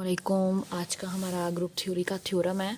अस्सलामुअलैकुम। आज का हमारा ग्रुप थ्योरी का थ्योरम है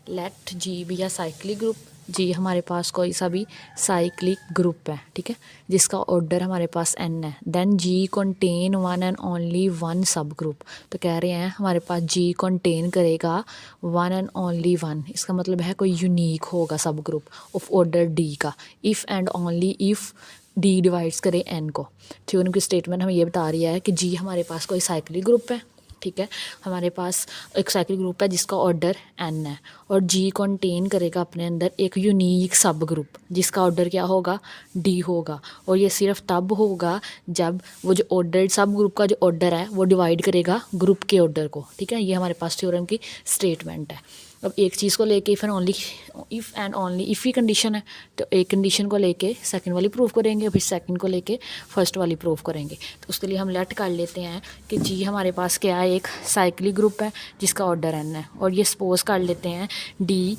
लेट जी बी या साइक्लिक ग्रुप। जी हमारे पास कोई सा भी साइक्लिक ग्रुप है, ठीक है, जिसका ऑर्डर हमारे पास n है। Then G contain one and only one subgroup. तो कह रहे हैं हमारे पास जी कंटेन करेगा वन एंड ओनली वन, इसका मतलब है कोई यूनिक होगा subgroup of order D का। If and only if D divides करे एन को। थ्योरम की स्टेटमेंट हमें ये बता रही है कि जी हमारे पास कोई साइक्लिक ग्रुप है, ठीक है, हमारे पास एक साइक्लिक ग्रुप है जिसका ऑर्डर n है और g कंटेन करेगा अपने अंदर एक यूनिक सब ग्रुप जिसका ऑर्डर क्या होगा, d होगा। और ये सिर्फ तब होगा जब वो जो ऑर्डर सब ग्रुप का जो ऑर्डर है वो डिवाइड करेगा ग्रुप के ऑर्डर को, ठीक है। ये हमारे पास थ्योरम की स्टेटमेंट है। अब एक चीज़ को लेके if and only if he condition है तो एक कंडीशन को लेके सेकंड वाली प्रूव करेंगे, फिर सेकंड को लेके फर्स्ट वाली प्रूव करेंगे। तो उसके लिए हम लेट कर लेते हैं कि जी हमारे पास क्या है, एक साइक्लिक ग्रुप है जिसका ऑर्डर n है और ये सपोज कर लेते हैं डी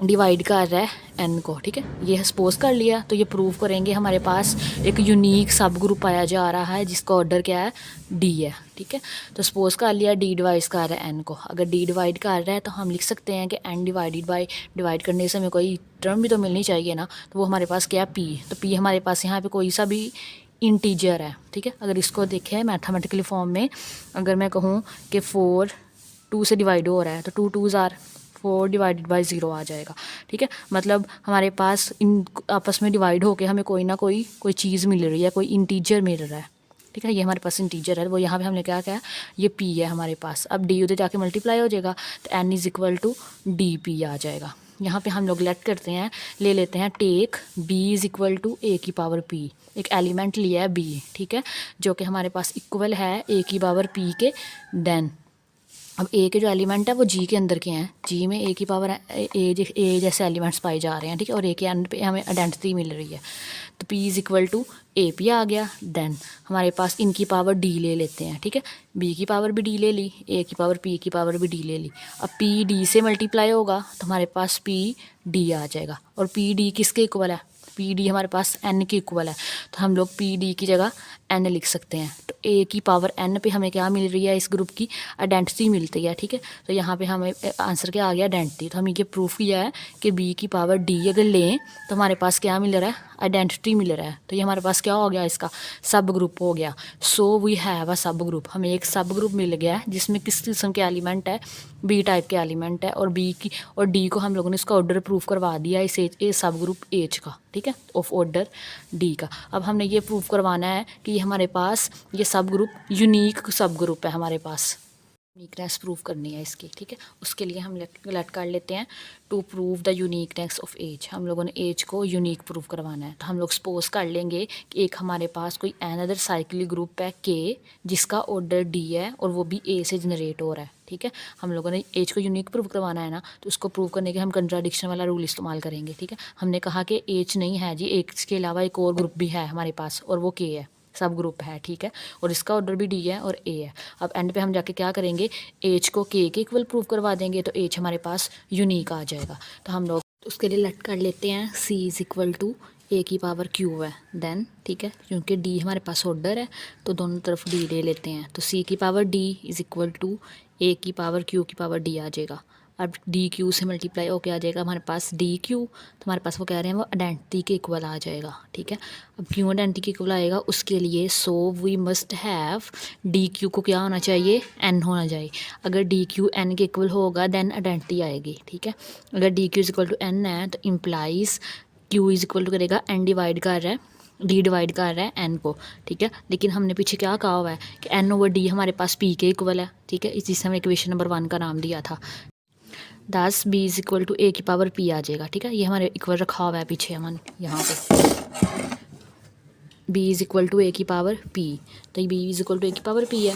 डिवाइड कर रहा है एन को, ठीक है। ये सपोज कर लिया तो ये प्रूव करेंगे हमारे पास एक यूनिक सब ग्रुप पाया जा रहा है जिसका ऑर्डर क्या है, डी है, ठीक है। तो सपोज कर लिया डी डिवाइड कर रहा है एन को। अगर डी डिवाइड कर रहा है तो हम लिख सकते हैं कि एन डिवाइडेड बाई, डिवाइड करने से हमें कोई टर्म भी तो मिलनी चाहिए ना, तो वो हमारे पास क्या है, पी। तो पी हमारे पास यहाँ पे कोई सा भी इंटीजर है, ठीक है। अगर इसको देखें मैथमेटिकली फॉर्म में, अगर मैं कहूँ कि 4 2 से डिवाइड हो रहा है तो 2 2s आर 4 डिवाइडेड बाई 0 आ जाएगा, ठीक है। मतलब हमारे पास इन आपस में डिवाइड होके हमें कोई ना कोई चीज़ मिल रही है, कोई इंटीजर मिल रहा है, ठीक है। ये हमारे पास इंटीजर है, वो यहाँ पे हमने क्या क्या ये पी है हमारे पास। अब डी उधर जाके मल्टीप्लाई हो जाएगा तो N is equal to D P आ जाएगा। यहाँ पे हम लोग लेट करते हैं, ले लेते हैं take B is equal to A की पावर पी। एक एलिमेंट लिया है बी, ठीक है, जो कि हमारे पास इक्वल है ए की पावर पी के। देन अब ए के जो एलिमेंट है वो जी के अंदर के हैं, जी में ए की पावर ए जैसे एलिमेंट्स पाए जा रहे हैं, ठीक है, और ए के एंड पे हमें आइडेंटिटी मिल रही है। तो P is equal to A P आ गया। देन हमारे पास इनकी पावर डी ले लेते हैं, ठीक है, बी की पावर भी डी ले ली, ए की पावर पी की पावर भी डी ले ली। अब पी डी से मल्टीप्लाई होगा तो हमारे पास पी डी आ जाएगा। और पी डी किसके इक्वल है, पी डी हमारे पास एन के इक्वल है, तो हम लोग पी डी की जगह एन लिख सकते हैं। तो ए की पावर एन पे हमें क्या मिल रही है, इस ग्रुप की आइडेंटिटी मिलती है, ठीक है। तो यहाँ पे हमें आंसर क्या आ गया, आइडेंटिटी। तो हम ये प्रूफ किया है कि बी की पावर डी अगर लें तो हमारे पास क्या मिल रहा है, आइडेंटिटी मिल रहा है। तो ये हमारे पास क्या हो गया, इसका सब ग्रुप हो गया। सो वी हैव अ सब ग्रुप, हमें एक सब ग्रुप मिल गया है जिसमें किस किस्म के एलिमेंट है, बी टाइप के एलिमेंट है। और बी की और डी को हम लोगों ने इसका ऑर्डर प्रूफ करवा दिया इस सब ग्रुप एच का, ठीक है, ऑफ ऑर्डर डी का। अब हमने ये प्रूफ करवाना है कि हमारे पास ये सब ग्रुप यूनिक सब ग्रुप है, हमारे पास यूनिकनेस प्रूफ करनी है इसकी, ठीक है। उसके लिए हम लेट कर लेते हैं to prove the uniqueness of H. हम लोगों ने एज को यूनिक प्रूव करवाना है। तो हम लोग सपोज कर लेंगे कि एक हमारे पास कोई अनदर साइक्लिक ग्रुप है के जिसका ऑर्डर डी है और वो भी ए से जनरेट हो रहा है, ठीक है। हम लोगों ने एज को यूनिक प्रूव करवाना है ना, तो उसको प्रूव करने के हम कंट्राडिक्शन वाला रूल इस्तेमाल करेंगे, ठीक है। हमने कहा कि एज नहीं है जी, एज के अलावा एक और ग्रुप भी है हमारे पास और वो के है, सब ग्रुप है, ठीक है, और इसका ऑर्डर भी डी है और ए है। अब एंड पे हम जाके क्या करेंगे, एच को के इक्वल प्रूव करवा देंगे तो एच हमारे पास यूनिक आ जाएगा। तो हम लोग उसके लिए लेट कर लेते हैं सी इज़ इक्वल टू ए की पावर क्यू है। देन ठीक है, क्योंकि डी हमारे पास ऑर्डर है तो दोनों तरफ डी ले लेते हैं। तो सी की power D is equal to A की पावर क्यू की पावर डी आ जाएगा। अब डी क्यू से मल्टीप्लाई होके आ जाएगा हमारे पास डी क्यू। तो हमारे पास वो कह रहे हैं वो आइडेंटिटी के इक्वल आ जाएगा, ठीक है। अब क्यों आइडेंटिटी के इक्वल आएगा, उसके लिए so we must have D Q को क्या होना चाहिए, एन होना चाहिए। अगर डी क्यू एन के इक्वल होगा देन आइडेंटिटी आएगी, ठीक है। अगर D Q is equal to N है तो implies Q is equal to करेगा एन डिवाइड कर रहा है, डी डिवाइड कर रहा है एन को, ठीक है। लेकिन हमने पीछे क्या कहा हुआ है कि एन ओवर डी हमारे पास पी के इक्वल है, ठीक है। इस चीज़ से हमने इक्वेशन नंबर 1 का नाम दिया था। 10 B is equal to A की पावर पी आ जाएगा, ठीक है। ये हमारे इक्वल रखा हुआ है पीछे हमने यहाँ पे, B is equal to A की पावर पी। तो B is equal to A की पावर पी है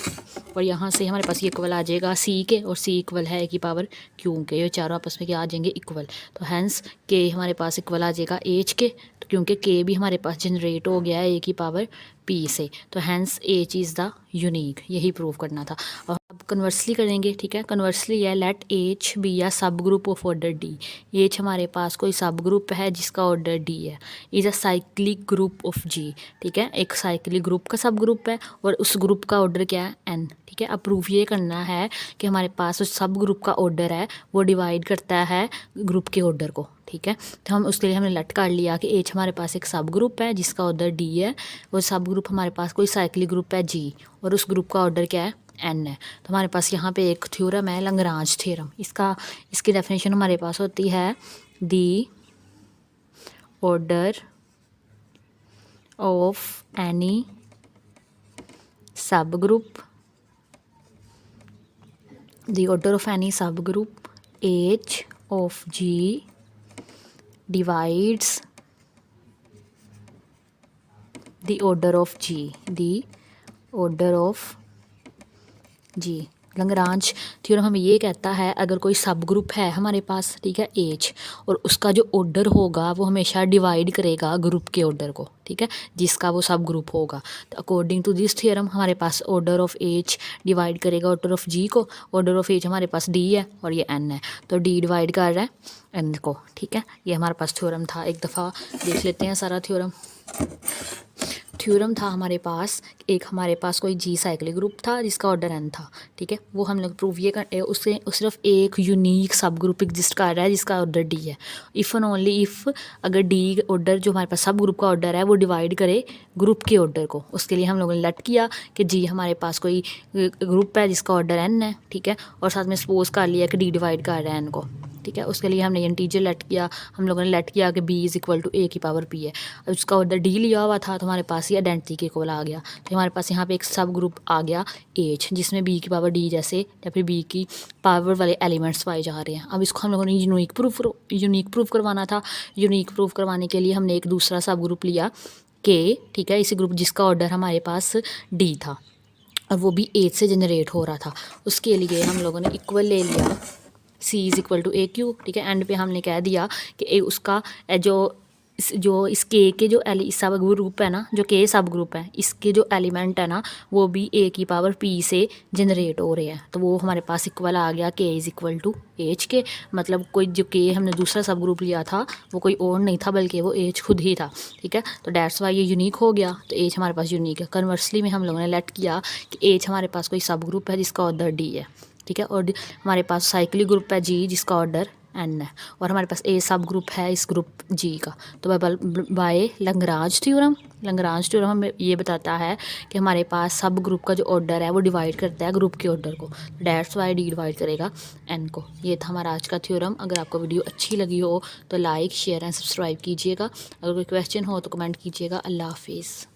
और यहाँ से हमारे पास ये इक्वल आ जाएगा सी के, और सी इक्वल है ए की पावर क्यू के। ये चारों आपस में क्या आ जाएंगे, इक्वल। तो हैंस के हमारे पास इक्वल आ जाएगा एच के, तो क्योंकि के भी हमारे पास जनरेट हो गया है ए की पावर पी से, तो hence H is the unique, यही प्रूव करना था। और अब कन्वर्सली करेंगे, ठीक है। कन्वर्सली है लेट एच बी या subgroup of order D. H हमारे पास कोई सब ग्रुप है जिसका ऑर्डर डी है, is a cyclic group of G, ठीक है। एक साइक्लिक ग्रुप का सब ग्रुप है और उस ग्रुप का ऑर्डर क्या है, एन, ठीक है। अब प्रूफ ये करना है कि हमारे पास उस सब ग्रुप का ऑर्डर है वो डिवाइड करता है ग्रुप के ऑर्डर को, ठीक है। तो हम उसके लिए हमने लेट कर लिया कि एच हमारे पास एक सब ग्रुप है जिसका ऑर्डर डी है, और सब ग्रुप हमारे पास कोई साइक्लिक ग्रुप है जी, और उस ग्रुप का ऑर्डर क्या है, एन है। तो हमारे पास यहाँ पे एक थ्योरम है लैग्रांज थ्योरम। इसकी डेफिनेशन हमारे पास होती है दी ऑर्डर ऑफ एनी सब group, the order of any subgroup H of G divides the order of G, the order of G। Lagrange theorem हमें ये कहता है अगर कोई सब ग्रुप है हमारे पास, ठीक है, H, और उसका जो ऑर्डर होगा वो हमेशा डिवाइड करेगा ग्रुप के ऑर्डर को, ठीक है, जिसका वो सब ग्रुप होगा। तो अकॉर्डिंग टू दिस थ्योरम हमारे पास ऑर्डर ऑफ H डिवाइड करेगा ऑर्डर ऑफ G को। ऑर्डर ऑफ H हमारे पास D है और ये N है, तो D डिवाइड कर रहा है N को, ठीक है। ये हमारे पास थ्योरम था। एक दफ़ा देख लेते हैं सारा थ्योरम था हमारे पास। एक हमारे पास कोई जी साइक्लिक ग्रुप था जिसका ऑर्डर एन था, ठीक है। वो हम लोग प्रूव ये कर उससे सिर्फ एक यूनिक सब ग्रुप एग्जिस्ट कर रहा है जिसका ऑर्डर डी है, इफ़ एंड ओनली इफ़ अगर डी ऑर्डर जो हमारे पास सब ग्रुप का ऑर्डर है वो डिवाइड करे ग्रुप के ऑर्डर को। उसके लिए हम लोगों ने लेट किया कि जी हमारे पास कोई ग्रुप है जिसका ऑर्डर एन है, ठीक है, और साथ में सपोज कर लिया कि डी डिवाइड कर रहा है एन को, ठीक है। उसके लिए हमने इंटीजर लेट किया, हम लोगों ने लेट किया कि b is equal to a की पावर p है। उसका ऑर्डर d लिया हुआ था तो हमारे पास ये आइडेंटिटी के इक्वल आ गया। तो हमारे पास यहाँ पे एक सब ग्रुप आ गया h जिसमें b की पावर d जैसे या फिर b की पावर वाले एलिमेंट्स पाए जा रहे हैं। अब इसको हम लोगों ने यूनिक प्रूफ करवाना था। यूनिक प्रूफ करवाने के लिए हमने एक दूसरा सब ग्रुप लिया k, ठीक है, इसी ग्रुप जिसका ऑर्डर हमारे पास d था और वो भी h से जनरेट हो रहा था। उसके लिए हम लोगों ने इक्वल ले लिया C is equal to A Q, ठीक है। एंड पे हमने कह दिया कि उसका जो इस के के जो सब ग्रुप है ना, जो के सब ग्रुप है, इसके जो एलिमेंट है ना वो भी ए की पावर पी से जनरेट हो रहे हैं। तो वो हमारे पास इक्वल आ गया के इज़ इक्वल टू एच के। मतलब कोई जो के हमने दूसरा सब ग्रुप लिया था वो कोई और नहीं था बल्कि वो एच खुद ही था, ठीक है। तो डैट्स वाई ये यूनिक हो गया, तो एच हमारे पास यूनिक है। कन्वर्सली में हम लोगों ने लेट किया कि एच हमारे पास कोई सब ग्रुप है जिसका ऑर्डर डी है, ठीक है, और हमारे पास साइक्लिक ग्रुप है जी जिसका ऑर्डर एन है, और हमारे पास ए सब ग्रुप है इस ग्रुप जी का। तो बाय लैग्रांज थ्योरम हमें ये बताता है कि हमारे पास सब ग्रुप का जो ऑर्डर है वो डिवाइड करता है ग्रुप के ऑर्डर को। डैट्स वाई डी डिवाइड करेगा एन को। ये था हमारा आज का थ्योरम। अगर आपको वीडियो अच्छी लगी हो तो लाइक शेयर एंड सब्सक्राइब कीजिएगा। अगर कोई क्वेश्चन हो तो कमेंट कीजिएगा। अल्लाह हाफिज़।